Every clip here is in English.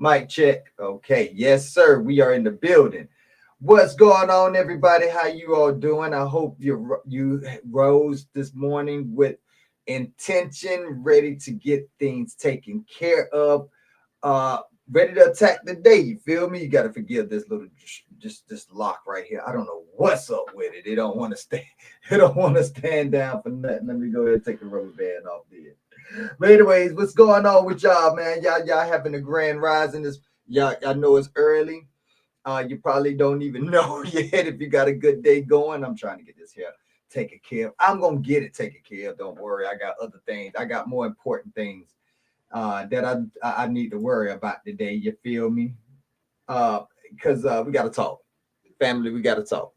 Mic check. Okay. Yes, sir. We are in the building. What's going on, everybody? How you all doing? I hope you rose this morning with intention, ready to get things taken care of. Uh, Ready to attack the day. You feel me? You got to forgive this little just this lock right here. I don't know what's up with it. It don't want to stay. It don't want to stand down for nothing. Let me go ahead and take the rubber band off there. But anyways, what's going on with y'all, man? Y'all having a grand rising this y'all know it's early. You probably don't even know yet if you got a good day going. I'm trying to get this here taken care of. I'm gonna get it taken care of. Don't worry. I got other things. I got more important things that I need to worry about today. You feel me? Because we gotta talk, family. We gotta talk.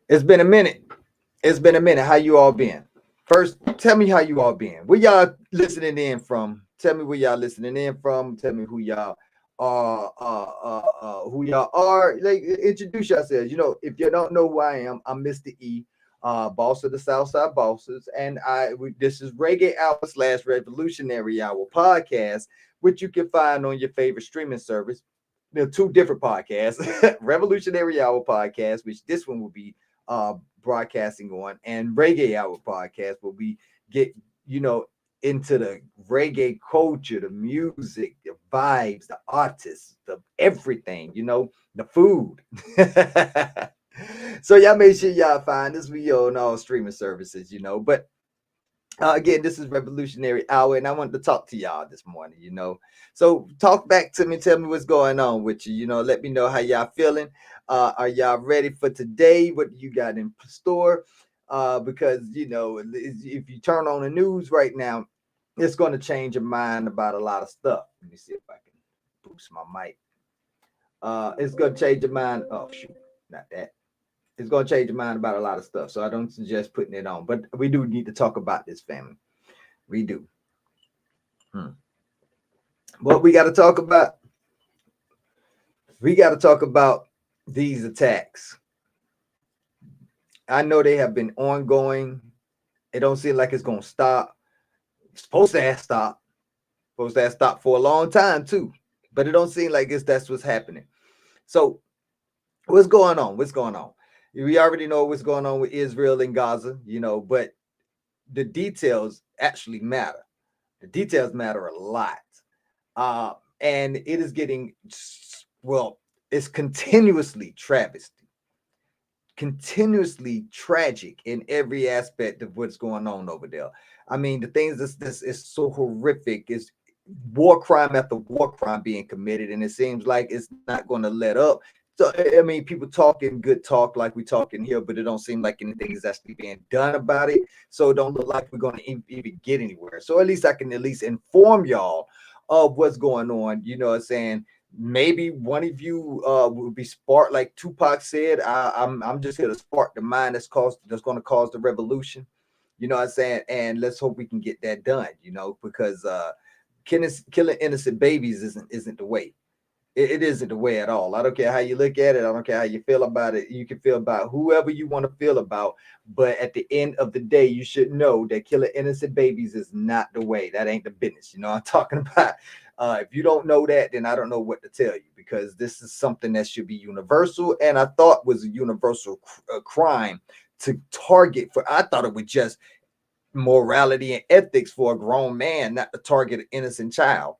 It's been a minute. It's been a minute. How you all been? First, tell me how you all been. Where y'all listening in from? Tell me where y'all listening in from. Tell me who y'all are. Who y'all are. Like, introduce yourselves. If you don't know who I am, I'm Mr. E, boss of the Southside Bosses, and this is Reggae Hour / Revolutionary Hour podcast, which you can find on your favorite streaming service. There are two different podcasts: Revolutionary Hour podcast, which this one will be broadcasting on, and Reggae Hour podcast where we get into the reggae culture, the music, the vibes, the artists, the everything, the food. So y'all make sure y'all find this video on all streaming services, but again, this is Revolutionary Hour, and I wanted to talk to y'all this morning. So talk back to me, tell me what's going on with you. Let me know how y'all feeling. Are y'all ready for today? What you got in store? Because if you turn on the news right now, it's going to change your mind about a lot of stuff. Let me see if I can boost my mic. It's going to change your mind. Oh shoot, not that. It's going to change your mind about a lot of stuff. So I don't suggest putting it on. But we do need to talk about this, family. We do. What we got to talk about? We got to talk about these attacks. I know they have been ongoing. It don't seem like it's going to stop. It's supposed to have stopped. Supposed to have stopped for a long time, too. But it don't seem like that's what's happening. So what's going on? What's going on? We already know what's going on with Israel and Gaza, but the details actually matter. The details matter a lot. And it is getting, it's continuously continuously tragic in every aspect of what's going on over there. I mean, the things this is so horrific. Is war crime after war crime being committed, and it seems like it's not going to let up. So I mean, people talking good talk like we talking here, but it don't seem like anything is actually being done about it. So it don't look like we're going to even get anywhere. So at least I can at least inform y'all of what's going on. You know what I'm saying? Maybe one of you will be sparked, like Tupac said. I'm just here to spark the mind that's going to cause the revolution. You know what I'm saying? And let's hope we can get that done. Because killing innocent babies isn't the way. It isn't the way at all. I don't care how you look at it. I don't care how you feel about it. You can feel about whoever you want to feel about. But at the end of the day, you should know that killing innocent babies is not the way. That ain't the business. I'm talking about. If you don't know that, then I don't know what to tell you, because this is something that should be universal. And I thought was a universal crime to target for. I thought it was just morality and ethics for a grown man not to target an innocent child.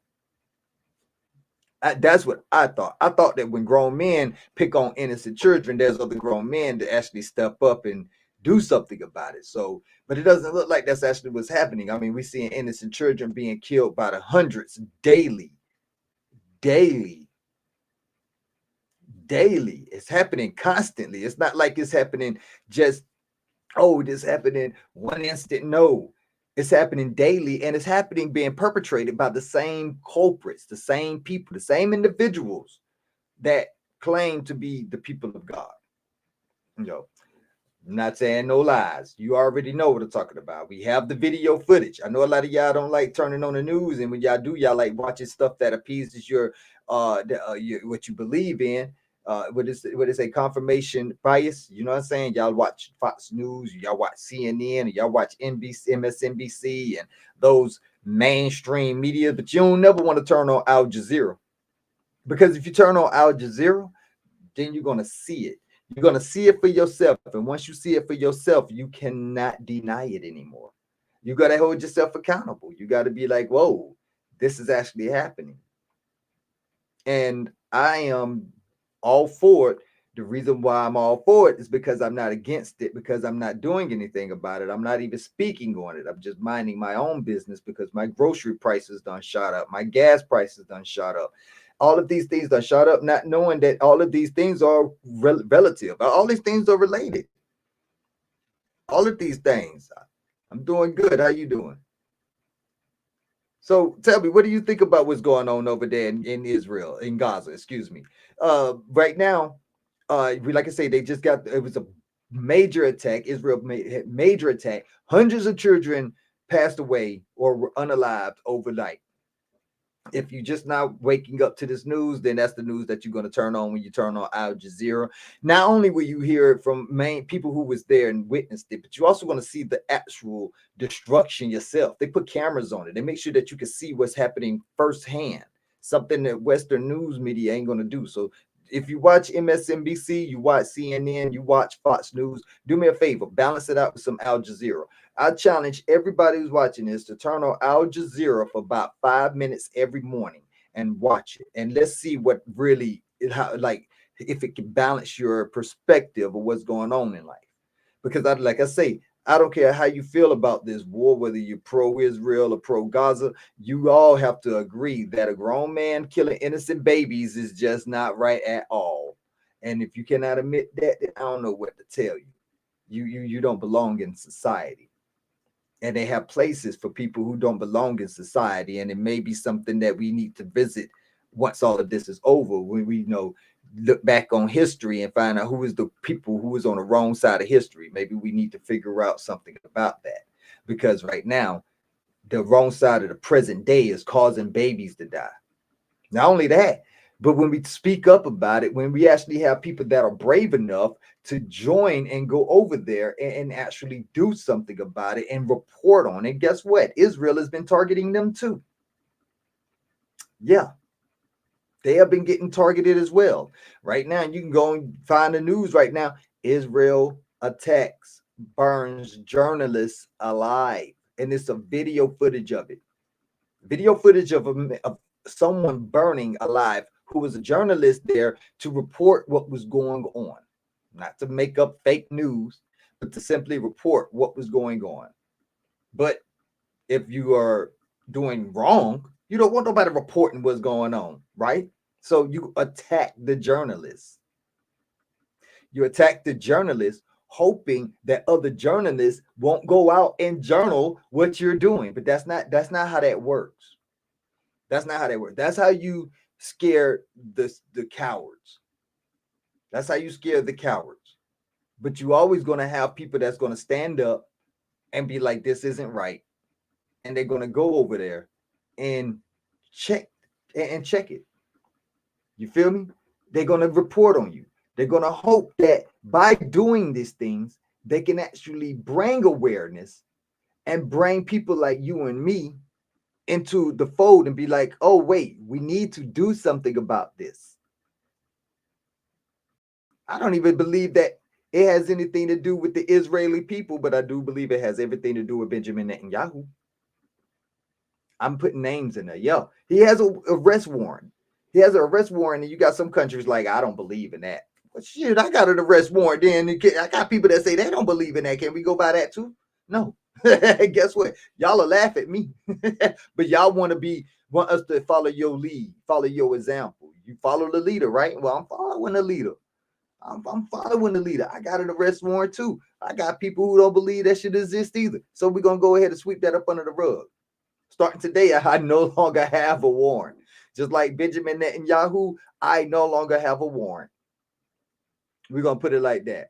That's what I thought. I thought that when grown men pick on innocent children, there's other grown men to actually step up and do something about it. So, but it doesn't look like that's actually what's happening. I mean, we're seeing innocent children being killed by the hundreds daily. It's happening constantly. It's not like it's happening just, this happening one instant. No, it's happening daily, and it's happening being perpetrated by the same culprits, the same people, the same individuals that claim to be the people of God. I'm not saying no lies. You already know what I'm talking about. We have the video footage. I know a lot of y'all don't like turning on the news, and when y'all do, y'all like watching stuff that appeases your what you believe in. What is a confirmation bias? You know what I'm saying? Y'all watch Fox News, y'all watch CNN, y'all watch NBC, MSNBC, and those mainstream media, but you don't never want to turn on Al Jazeera. Because if you turn on Al Jazeera, then you're going to see it. You're going to see it for yourself. And once you see it for yourself, you cannot deny it anymore. You got to hold yourself accountable. You got to be like, whoa, this is actually happening. And I am all for it. The reason why I'm all for it is because I'm not against it, because I'm not doing anything about it. I'm not even speaking on it. I'm just minding my own business because my grocery prices done shot up. My gas prices done shot up. All of these things done shot up, not knowing that all of these things are relative. All these things are related. All of these things. I'm doing good. How you doing? So tell me, what do you think about what's going on over there in Israel, in Gaza, excuse me? Right now, like I say, they just got, it was a major attack. Israel made major attack. Hundreds of children passed away or were unalived overnight. If you're just now waking up to this news, then that's the news that you're going to turn on when you turn on Al Jazeera. Not only will you hear it from main people who was there and witnessed it, but you're also going to see the actual destruction yourself. They put cameras on it. They make sure that you can see what's happening firsthand, something that Western news media ain't going to do. So if you watch MSNBC, you watch CNN, you watch Fox News, do me a favor, balance it out with some Al Jazeera. I challenge everybody who's watching this to turn on Al Jazeera for about 5 minutes every morning and watch it. And let's see what really, how, like, if it can balance your perspective of what's going on in life. Because like I say, I don't care how you feel about this war, whether you're pro-Israel or pro-Gaza, you all have to agree that a grown man killing innocent babies is just not right at all. And if you cannot admit that, then I don't know what to tell you. You don't belong in society. And they have places for people who don't belong in society. And it may be something that we need to visit once all of this is over, when we look back on history and find out who is the people who is on the wrong side of history. Maybe we need to figure out something about that, because right now the wrong side of the present day is causing babies to die. Not only that, but when we speak up about it, when we actually have people that are brave enough to join and go over there and actually do something about it and report on it, guess what? Israel has been targeting them too. Yeah, they have been getting targeted as well. Right now, you can go and find the news right now. Israel attacks, burns journalists alive. And it's a video footage of it. Video footage of someone burning alive who was a journalist there to report what was going on. Not to make up fake news, but to simply report what was going on. But if you are doing wrong, you don't want nobody reporting what's going on, right? So you attack the journalists. You attack the journalists, hoping that other journalists won't go out and journal what you're doing. But that's not how that works. That's not how that works. That's how you scare the cowards. That's how you scare the cowards. But you always going to have people that's going to stand up and be like, this isn't right. And they're going to go over there and check check it. You feel me? They're going to report on you. They're going to hope that by doing these things, they can actually bring awareness and bring people like you and me into the fold and be like, oh, wait, we need to do something about this. I don't even believe that it has anything to do with the Israeli people, but I do believe it has everything to do with Benjamin Netanyahu. I'm putting names in there. Yo, he has a arrest warrant. He has an arrest warrant, and you got some countries like, I don't believe in that. But shit, I got an arrest warrant. Then I got people that say they don't believe in that. Can we go by that too? No. Guess what? Y'all will laugh at me, but y'all want us to follow your lead, follow your example. You follow the leader, right? Well, I'm following the leader. I'm following the leader. I got an arrest warrant too. I got people who don't believe that should exist either. So we're gonna go ahead and sweep that up under the rug. Starting today, I no longer have a warrant. Just like Benjamin Netanyahu, I no longer have a warrant. We're gonna put it like that.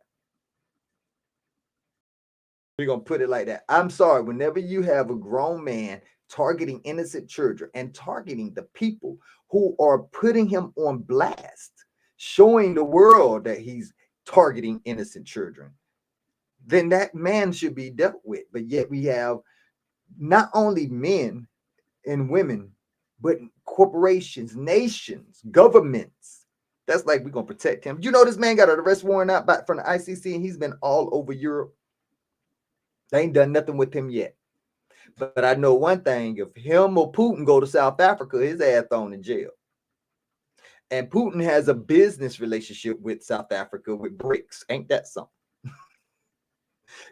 We're gonna put it like that. I'm sorry. Whenever you have a grown man targeting innocent children and targeting the people who are putting him on blast, showing the world that he's targeting innocent children, then that man should be dealt with. But yet we have not only men and women, But corporations, nations, governments, that's like, we're going to protect him. You know, this man got an arrest warrant out back from the ICC, and he's been all over Europe. They ain't done nothing with him yet. But I know one thing, if him or Putin go to South Africa, his ass thrown in jail. And Putin has a business relationship with South Africa with BRICS. Ain't that something?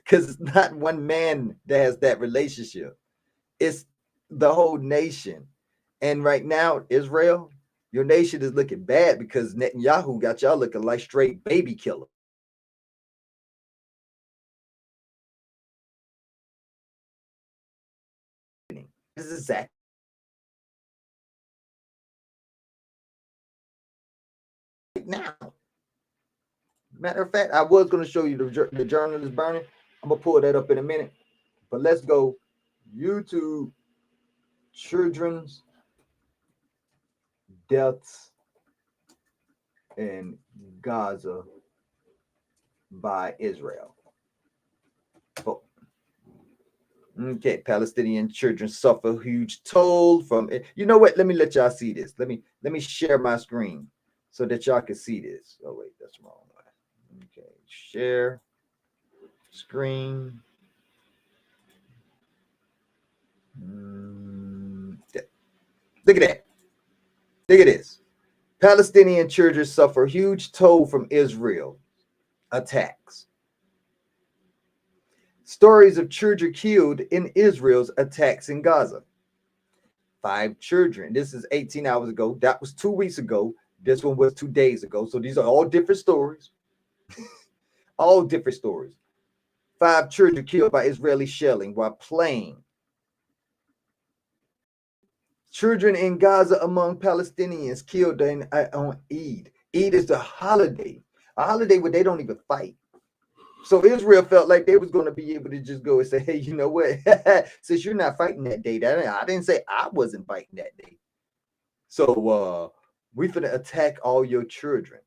Because it's not one man that has that relationship. It's the whole nation. And right now, Israel, your nation is looking bad because Netanyahu got y'all looking like straight baby killer. This is exactly now. Matter of fact, I was going to show you the journal is burning. I'm going to pull that up in a minute. But let's go YouTube children's deaths in Gaza by Israel. Oh. Okay, Palestinian children suffer huge toll from it. You know what? Let me let y'all see this. Let me share my screen so that y'all can see this. Oh wait, that's wrong. Okay, share screen. Look at that. Look at this. Palestinian children suffer huge toll from Israel attacks. Stories of children killed in Israel's attacks in Gaza. 5 children. This is 18 hours ago. That was 2 weeks ago. This one was 2 days ago. So these are all different stories. All different stories. 5 children killed by Israeli shelling while playing. Children in Gaza among Palestinians killed on Eid. Eid is the holiday. A holiday where they don't even fight. So Israel felt like they was going to be able to just go and say, hey, you know what? Since you're not fighting that day, I didn't say I wasn't fighting that day. So we finna attack all your children.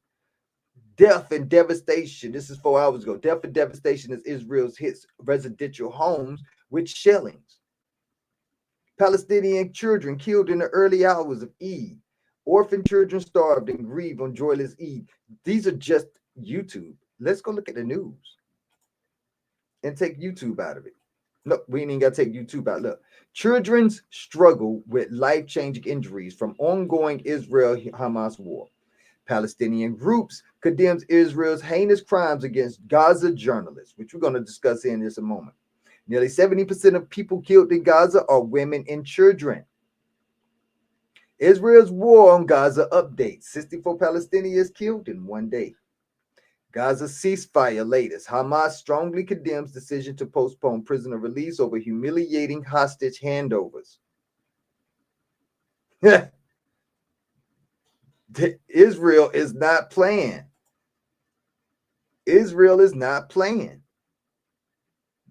Death and devastation. This is 4 hours ago. Death and devastation as Israel's hits residential homes with shellings. Palestinian children killed in the early hours of Eid. Orphan children starved and grieved on joyless Eid. These are just YouTube. Let's go look at the news and take YouTube out of it. No, we ain't even got to take YouTube out. Look, children's struggle with life-changing injuries from ongoing Israel-Hamas war. Palestinian groups condemns Israel's heinous crimes against Gaza journalists, which we're going to discuss in just a moment. Nearly 70% of people killed in Gaza are women and children. Israel's war on Gaza updates. 64 Palestinians killed in 1 day. Gaza ceasefire latest. Hamas strongly condemns decision to postpone prisoner release over humiliating hostage handovers. Israel is not playing. Israel is not playing.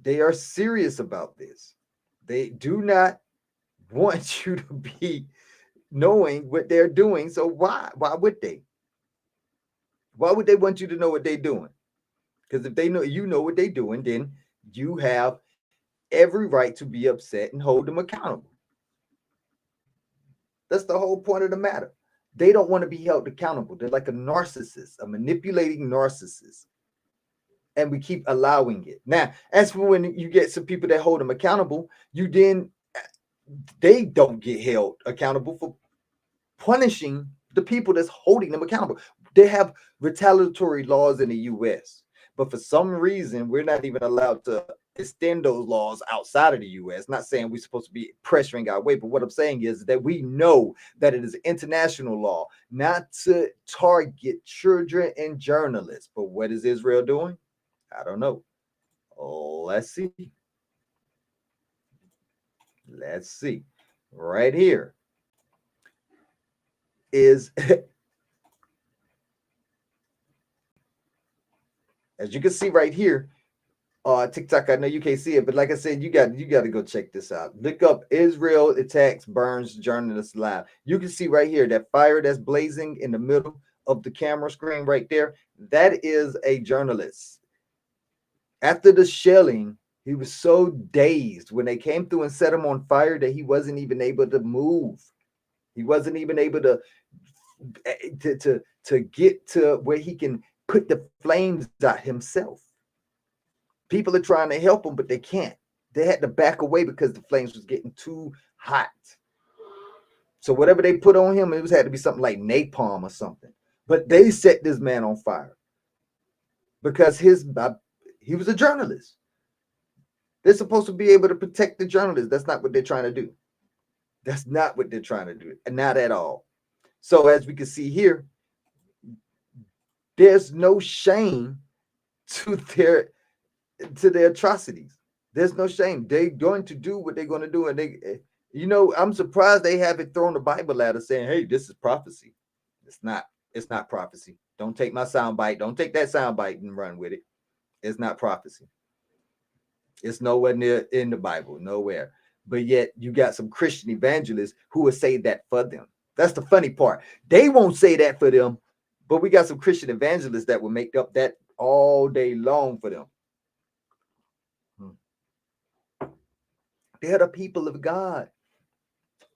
They are serious about this. They do not want you to be knowing what they're doing. So why would they? Why would they want you to know what they're doing? Because if they know you know what they're doing, then you have every right to be upset and hold them accountable. That's the whole point of the matter. They don't want to be held accountable. They're like a narcissist, a manipulating narcissist. And we keep allowing it. Now, as for when you get some people that hold them accountable, they don't get held accountable for punishing the people that's holding them accountable. They have retaliatory laws in the US, but for some reason, we're not even allowed to extend those laws outside of the US. Not saying we're supposed to be pressuring our way, but what I'm saying is that we know that it is international law not to target children and journalists. But what is Israel doing? I don't know. Let's see. Let's see. Right here is as you can see right here, TikTok. I know you can't see it, but like I said, you got to go check this out. Look up Israel attacks burns journalists live. You can see right here that fire that's blazing in the middle of the camera screen right there. That is a journalist. After the shelling, he was so dazed when they came through and set him on fire that he wasn't even able to move. He wasn't even able to get to where he can put the flames out himself. People are trying to help him, but they can't. They had to back away because the flames was getting too hot. So whatever they put on him, it was had to be something like napalm or something. But they set this man on fire because he was a journalist. They're supposed to be able to protect the journalists. That's not what they're trying to do. That's not what they're trying to do, not at all. So as we can see here, there's no shame to their atrocities. There's no shame. They're going to do what they're going to do, and I'm surprised they haven't thrown the Bible at us saying, "Hey, this is prophecy." It's not. It's not prophecy. Don't take my sound bite. Don't take that sound bite and run with it. It's not prophecy. It's nowhere near in the Bible, nowhere. But yet you got some Christian evangelists who will say that for them. That's the funny part. They won't say that for them, but we got some Christian evangelists that will make up that all day long for them. They're the people of God.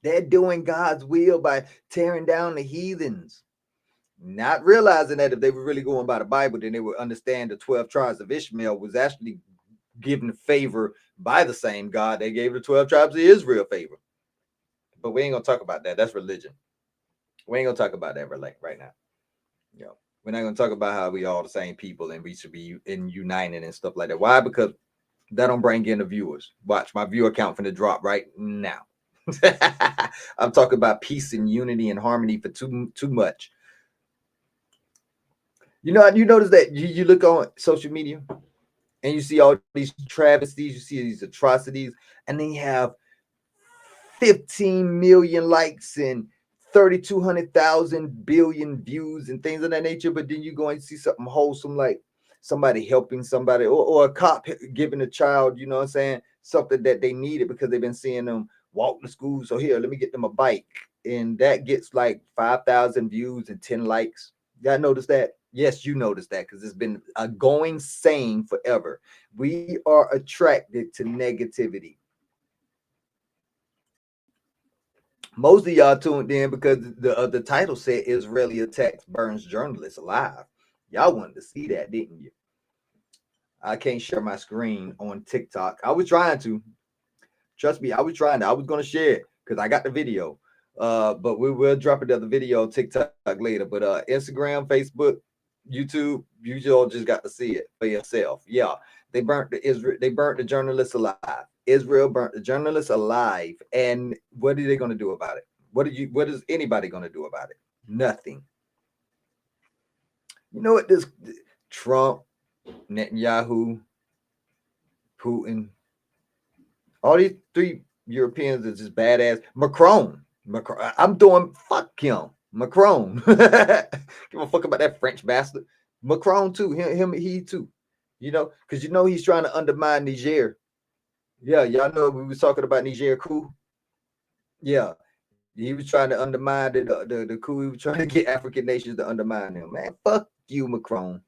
They're doing God's will by tearing down the heathens. Not realizing that if they were really going by the Bible, then they would understand the 12 tribes of Ishmael was actually given favor by the same God. They gave the 12 tribes of Israel favor. But we ain't going to talk about that. That's religion. We ain't going to talk about that right now. We're not going to talk about how we all the same people and we should be united and stuff like that. Why? Because that don't bring in the viewers. Watch, my viewer count finna drop right now. I'm talking about peace and unity and harmony for too much. You notice that you look on social media and you see all these travesties, you see these atrocities, and they have 15 million likes and 3,200,000 billion views and things of that nature. But then you go and see something wholesome, like somebody helping somebody or a cop giving a child, you know what I'm saying, something that they needed because they've been seeing them walk to school. So here, let me get them a bike. And that gets like 5,000 views and 10 likes. Y'all notice that? Yes, you notice that because it's been a going saying forever. We are attracted to negativity. Most of y'all tuned in because the title said Israeli attacks burns journalists alive. Y'all wanted to see that, didn't you? I can't share my screen on TikTok. I was trying to. Trust me, I was trying to. I was going to share it because I got the video. But we will drop another video on TikTok later. But Instagram, Facebook, YouTube, you all just got to see it for yourself. Yeah, they burnt the journalists alive. Israel burnt the journalists alive. And what are they going to do about it? What is anybody going to do about it? Nothing. You know what? This Trump, Netanyahu, Putin, all these three Europeans are just badass. Macron, I'm doing fuck him. Macron. Give a fuck about that French bastard. Macron too. He too. Because he's trying to undermine Niger. Yeah, y'all know we was talking about Niger coup. Yeah, he was trying to undermine the coup. He was trying to get African nations to undermine him. Man, fuck you, Macron.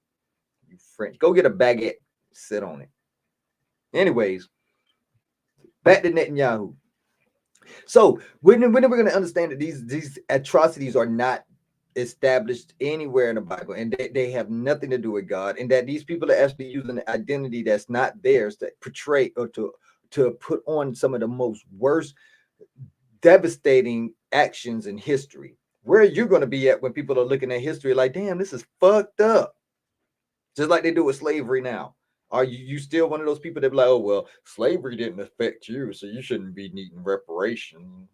You French. Go get a baguette. Sit on it. Anyways, back to Netanyahu. So when are we going to understand that these atrocities are not established anywhere in the Bible, and they have nothing to do with God, and that these people are actually using an identity that's not theirs to portray or to put on some of the most worst, devastating actions in history? Where are you going to be at when people are looking at history like, damn, this is fucked up? Just like they do with slavery now. Are you still one of those people that be like, oh, well, slavery didn't affect you, so you shouldn't be needing reparations?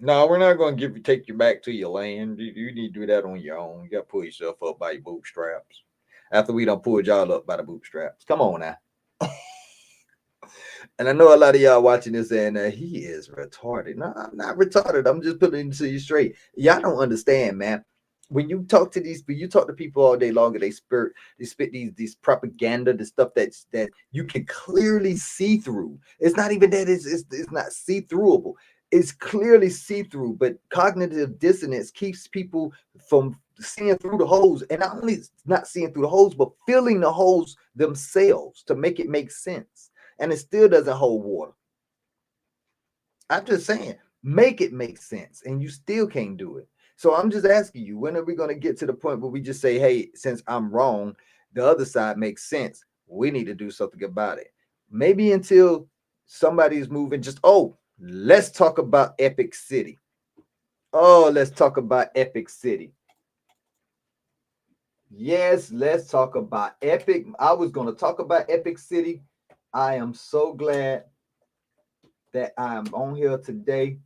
No, we're not going to take you back to your land. You need to do that on your own. You got to pull yourself up by your bootstraps. After we done pulled y'all up by the bootstraps. Come on now. And I know a lot of y'all watching this saying he is retarded. No, I'm not retarded. I'm just putting it to you straight. Y'all don't understand, man. When you talk to people all day long, they spit these propaganda, the stuff that you can clearly see through. It's not even that it's not see throughable. It's clearly see through, but cognitive dissonance keeps people from seeing through the holes, and not only not seeing through the holes, but filling the holes themselves to make it make sense. And it still doesn't hold water. I'm just saying, Make it make sense, and you still can't do it. So I'm just asking you, when are we going to get to the point where we just say, hey, since I'm wrong, the other side makes sense. We need to do something about it. Maybe until somebody's moving, just, oh, let's talk about Epic City. Oh, let's talk about Epic City. Yes, let's talk about Epic. I was going to talk about Epic City. I am so glad that I'm on here today.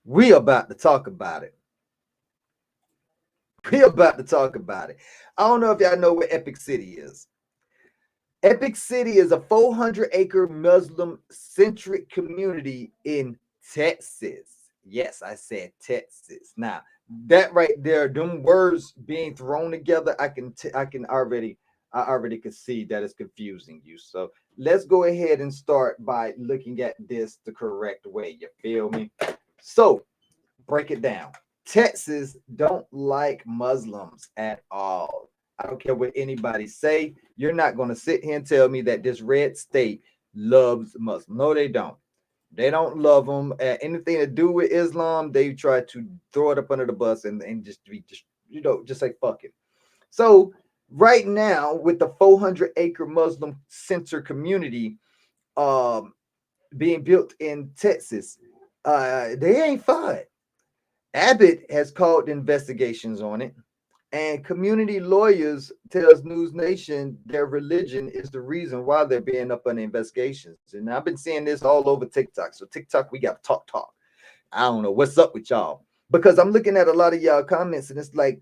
We about to talk about it. We about to talk about it. I don't know if y'all know where Epic City is. Epic City is a 400-acre Muslim-centric community in Texas. Yes, I said Texas. Now, that right there, them words being thrown together, I already can see that it's confusing you. So let's go ahead and start by looking at this the correct way. You feel me? So break it down. Texas don't like Muslims at all. I don't care what anybody say. You're not going to sit here and tell me that this red state loves Muslims. No, they don't. They don't love them. Anything to do with Islam, they try to throw it up under the bus and just say fuck it. So right now, with the 400-acre Muslim center community um, being built in Texas, they ain't fine. Abbott has called investigations on it, and community lawyers tells News Nation their religion is the reason why they're being up on investigations. And I've been seeing this all over TikTok. So TikTok, we got talk. I don't know what's up with y'all, because I'm looking at a lot of y'all comments, and it's like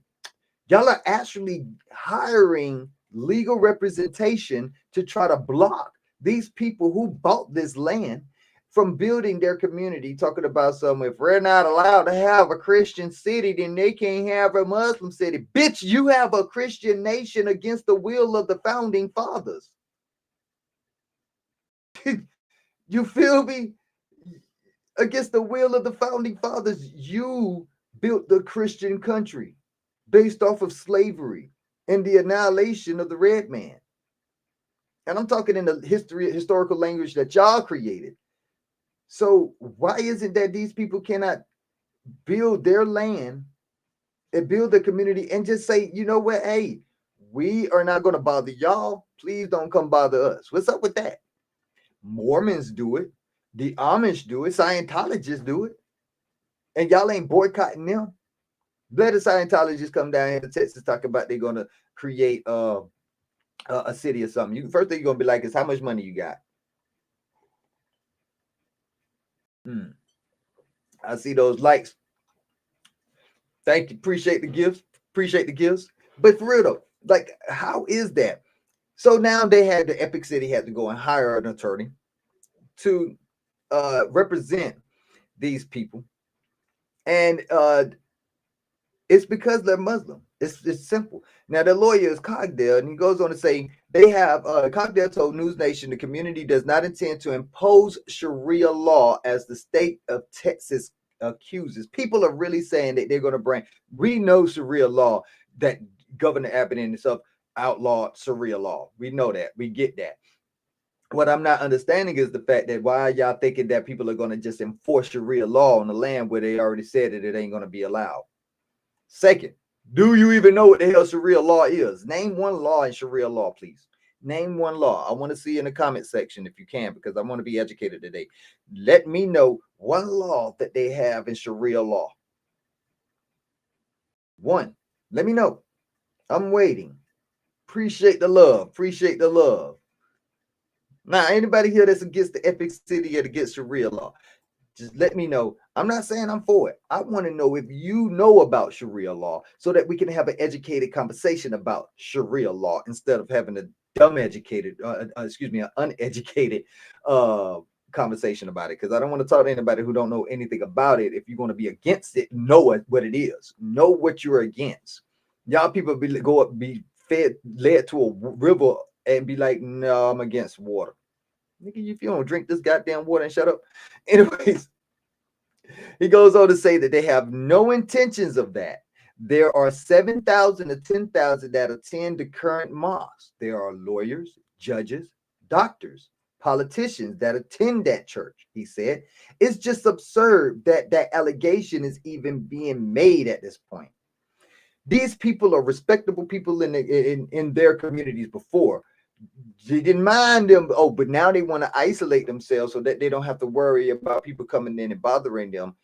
y'all are actually hiring legal representation to try to block these people who bought this land from building their community, talking about something. If we're not allowed to have a Christian city, then they can't have a Muslim city. Bitch, you have a Christian nation against the will of the founding fathers. You feel me? Against the will of the founding fathers, you built the Christian country based off of slavery and the annihilation of the red man. And I'm talking in the historical language that y'all created. So why is it that these people cannot build their land and build their community and just say, you know what, hey, we are not going to bother y'all. Please don't come bother us. What's up with that? Mormons do it. The Amish do it. Scientologists do it. And y'all ain't boycotting them. Let the Scientologists come down here to Texas talk about they're going to create a city or something. First thing you're going to be like is how much money you got. I see those likes. Thank you. Appreciate the gifts. Appreciate the gifts. But for real though, like, how is that? So now the Epic City had to go and hire an attorney to represent these people. And it's because they're Muslim. It's simple. Now, the lawyer is Cogdell, and he goes on to say they have Cogdell told News Nation the community does not intend to impose Sharia law as the state of Texas accuses. People are really saying that they're going to bring. We know Sharia law, that Governor Abbott in himself outlawed Sharia law. We know that. We get that. What I'm not understanding is the fact that why y'all thinking that people are going to just enforce Sharia law on the land where they already said that it ain't going to be allowed. Second, do you even know what the hell Sharia law is? Name one law in Sharia law, please. Name one law. I want to see in the comment section if you can, because I want to be educated today. Let me know one law that they have in Sharia law. One. Let me know. I'm waiting. Appreciate the love. Appreciate the love. Now, anybody here that's against the Epic City or against Sharia law, just let me know. I'm not saying I'm for it. I want to know if you know about Sharia law so that we can have an educated conversation about Sharia law instead of having a an uneducated conversation about it. Because I don't want to talk to anybody who don't know anything about it. If you're going to be against it, know what it is. Know what you're against. Y'all people be led to a river and be like, no, I'm against water. Nigga, if you don't drink this goddamn water and shut up. Anyways, he goes on to say that they have no intentions of that. There are 7,000 to 10,000 that attend the current mosque. There are lawyers, judges, doctors, politicians that attend that church, he said. It's just absurd that that allegation is even being made at this point. These people are respectable people in their communities before. They didn't mind them. Oh, but now they want to isolate themselves so that they don't have to worry about people coming in and bothering them.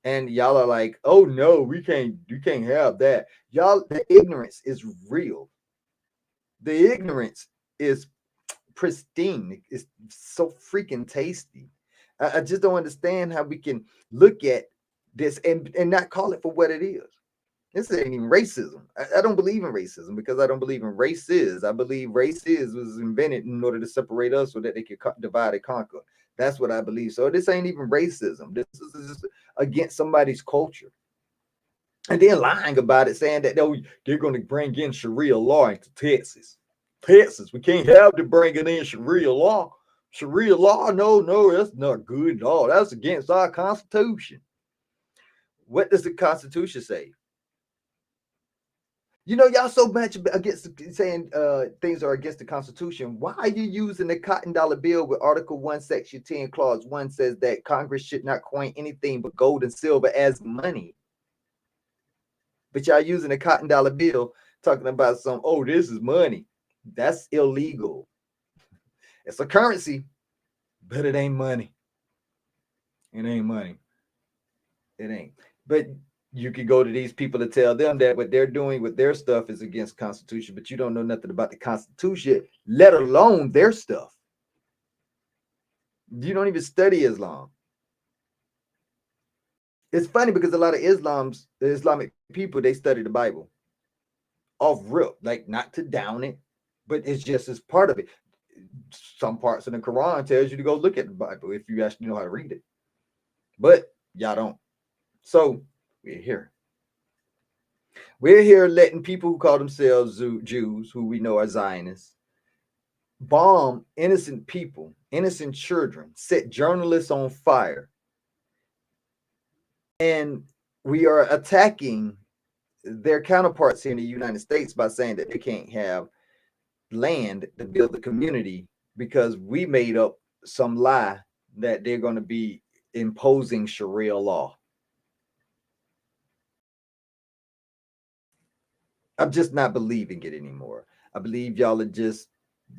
And y'all are like, oh no, you can't have that. Y'all, the ignorance is real. The ignorance is pristine. It's so freaking tasty. I just don't understand how we can look at this and not call it for what it is. This ain't even racism. I don't believe in racism because I don't believe in races. I believe races was invented in order to separate us so that they could divide and conquer. That's what I believe. So this ain't even racism. This is just against somebody's culture. And then lying about it, saying that they're going to bring in Sharia law into Texas. Texas, we can't have to bring it in Sharia law. Sharia law, no, that's not good law. That's against our Constitution. What does the Constitution say? You know, y'all so much against saying things are against the Constitution. Why are you using the cotton dollar bill with Article 1, Section 10, Clause 1 says that Congress should not coin anything but gold and silver as money? But y'all using the cotton dollar bill talking about this is money. That's illegal. It's a currency, but it ain't money. It ain't money. It ain't. But you could go to these people to tell them that what they're doing with their stuff is against the Constitution, but you don't know nothing about the Constitution, let alone their stuff. You don't even study Islam. It's funny because a lot of the Islamic people, they study the Bible off rip, like not to down it, but it's just as part of it. Some parts in the Quran tells you to go look at the Bible if you actually know how to read it, but y'all don't. So we're here. We're here letting people who call themselves Jews, who we know are Zionists, bomb innocent people, innocent children, set journalists on fire. And we are attacking their counterparts here in the United States by saying that they can't have land to build the community because we made up some lie that they're going to be imposing Sharia law. I'm just not believing it anymore. I believe y'all are just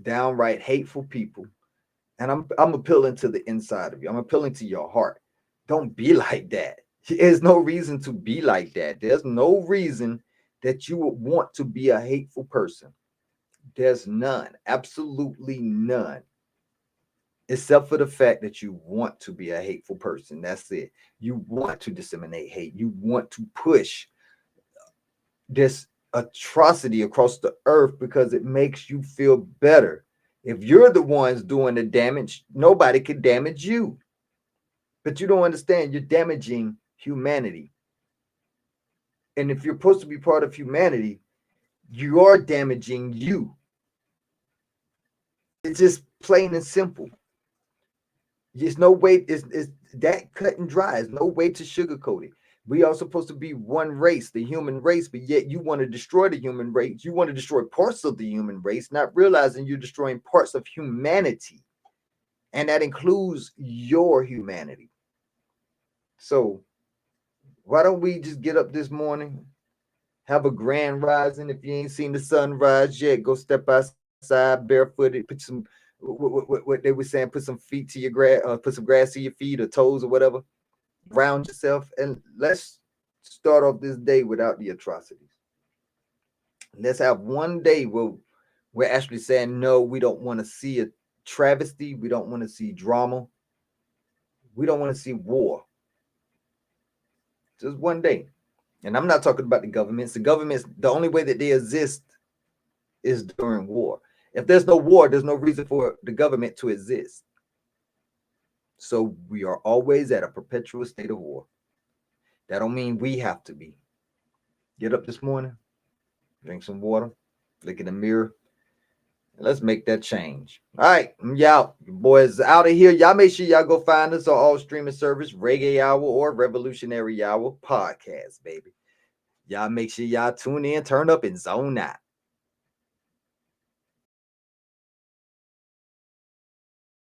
downright hateful people. And I'm appealing to the inside of you. I'm appealing to your heart. Don't be like that. There's no reason to be like that. There's no reason that you would want to be a hateful person. There's none. Absolutely none. Except for the fact that you want to be a hateful person. That's it. You want to disseminate hate. You want to push this atrocity across the earth because it makes you feel better. If you're the ones doing the damage, nobody can damage you. But you don't understand, you're damaging humanity. And if you're supposed to be part of humanity, you are damaging you. It's just plain and simple. There's no way, it's that cut and dry. There's no way to sugarcoat it. We are supposed to be one race, the human race, but yet you want to destroy the human race. You want to destroy parts of the human race, not realizing you're destroying parts of humanity. And that includes your humanity. So why don't we just get up this morning, have a grand rising? If you ain't seen the sunrise yet, go step outside barefooted, put some, what they were saying, put some feet to your grass, put some grass to your feet or toes or whatever. Ground yourself, and let's start off this day without the atrocities. Let's have one day where we're actually saying, no, we don't want to see a travesty. We don't want to see drama. We don't want to see war. Just one day. And I'm not talking about the governments. The governments, the only way that they exist is during war. If there's no war, there's no reason for the government to exist. So we are always at a perpetual state of war. That don't mean we have to be. Get up this morning, drink some water, look in the mirror, and let's make that change. All right, y'all boys out of here. Y'all make sure y'all go find us on all streaming service, Reggae Hour or Revolutionary Hour podcast, baby. Y'all make sure y'all tune in, turn up, and zone out.